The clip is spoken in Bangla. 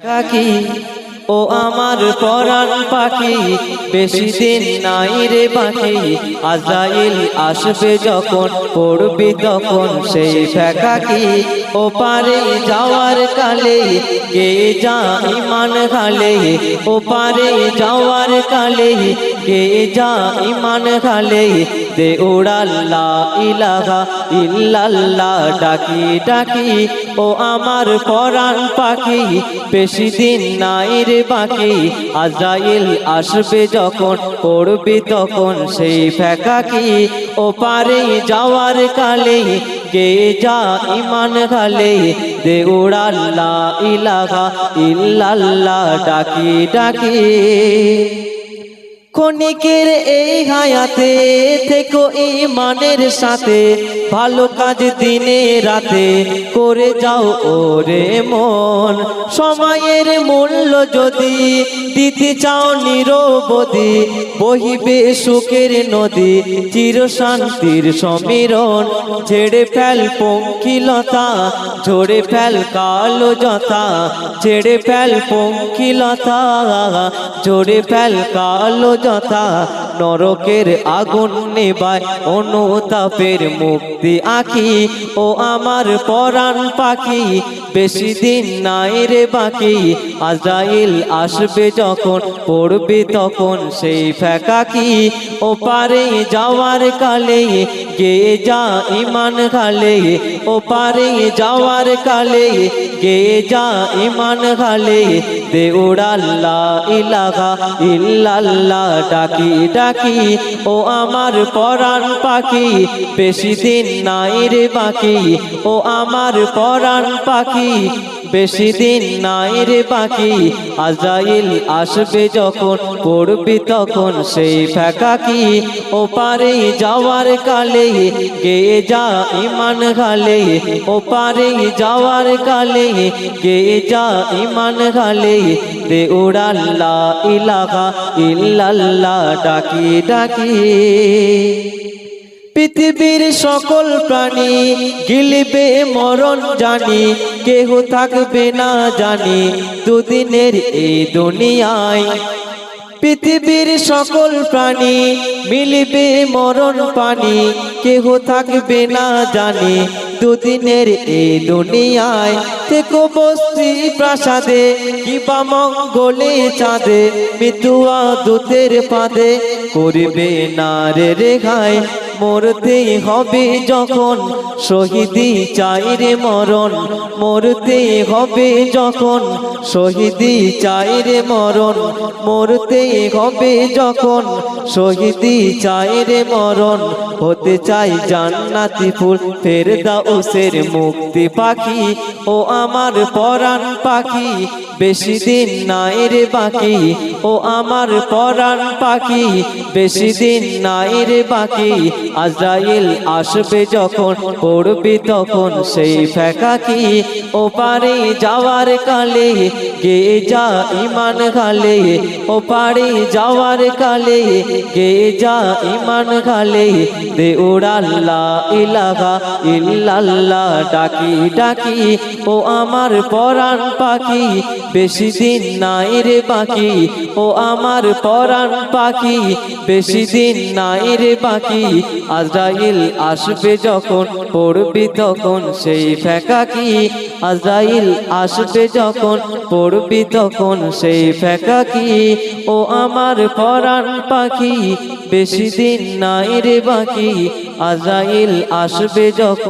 কাকি ও আমার পরাণ পাখি, বেশি দিন নাই রে বাকি। আজরাইল আসবে যখন, পড়বি তখন সেই ফেকাকি। ও পারে যাওয়ার কালে কে যা ইমান খালে, ও পারে যাওয়ার কালে কে যা ইমান খালে। দে উড়াল লা ইলাহা ইল্লাল্লাহ ডাকি ডাকি। ও আমার পরাণ পাখি, বেশি দিন নাই রে বাকি। আজরাইল আসবে যখন, পড়বি তখন সেই ফেকাকি। ও পারে যাওয়ার কালে কে যা ইমান খালে। দে উড়াল লা ইলাহা ইল্লাল্লাহ ডাকি ডাকি। ক্ষণিকের এই হায়াতে থেকো ঈমানের সাথে, ভালো কাজ দিনে রাতে করে যাও ওরে মন। সময়ের মূল্য যদি দিতে চাও নিরবধি, বহিবে সুখের নদী চির শান্তির সমীরণ। ঝেড়ে ফেল পঙ্কিলতা, ঝরে ফেল কালো জতা। ঝেড়ে ফেল পঙ্কিলতা, ঝরে ফেল কালো জতা। নরকের আগুন নেবায় অনুতাপের মুক্তি আঁকি। ও আমার পরাণ পাখি, বেশি দিন নাই রে বাকি। আজরাইল আসবে যখন, পড়বি তখন সেই ফেকাকি। ও পারে যাওয়ার কালে কে যা ইমান খালে, ও পারে যাওয়ার কালে কে যা ইমান খালে। দে উড়াল লা ইলাহা ইল্লাল্লাহ ডাকি ডাকি। ও আমার পরাণ পাখি, বেশি দিন নাই রে বাকি। ও আমার পরাণ পাখি, বেশি দিন নাই রে বাকি। আজরাইল আসবে যখন, পড়বি তখন সেই ফেকাকি। ও পারে যাওয়ার কালে কে যা ইমান খালে, ও পারে যাওয়ার কালে কে যা ইমান খালে। দে উড়াল লা ইলাহা ইল্লাল্লাহ ডাকি ডাকি। পৃথিবীর সকল প্রাণী গিলবে মরণ জানি, কেহ থাকবে না জানি দুদিনের এই দুনিয়ায়। পৃথিবীর সকল প্রাণী মিলিবে মরণ পানি, কেহ থাকবে না জানি দুদিনের এই দুনিয়ায়। থেকো বস্তি প্রাসাদে কিবা মঙ্গলে চাঁদে, মৃত্যুয়া দূতের পাদে করিবে না রে রেহাই। মরতেই হবে যখন, শহীদি চাই রে মরণ। মরতেই হবে যখন, শহীদি চাই রে মরণ। মরতেই হবে যখন, শহীদি চাই রে মরণ। হতে চাই জান্নাতি ফুল ফেরদাউসের মুক্তি পাখি। ও আমার পরাণ পাখি, বেশি দিন নাই রে বাকি। ও আমার পরাণ পাখি, বেশি দিন নাই রে বাকি। আজরাইল আসবে যখন, পড়বি তখন সেই ফেকাকি। ও পারে যাওয়ার কালে কে যা ইমান খালে, ও পারে যাওয়ার কালে কে যা ইমান খালে। দে উড়াল লা ইলাহা ইল্লাল্লাহ ডাকি ডাকি। ও আমার পরাণ পাখি, বেশি দিন নাই রে বাকি। ও আমার পরাণ পাখি, বেশি দিন নাই রে বাকি। আজরাইল আসবে যখন, পড়বি তখন সেই ফেকাকি। আজরাইল আসবে যখন, পড়বি তখন সেই ফেকাকি। ও আমার পরাণ পাখি, বেশি দিন নাই রে বাকি। আজরাইল আসবে যখন।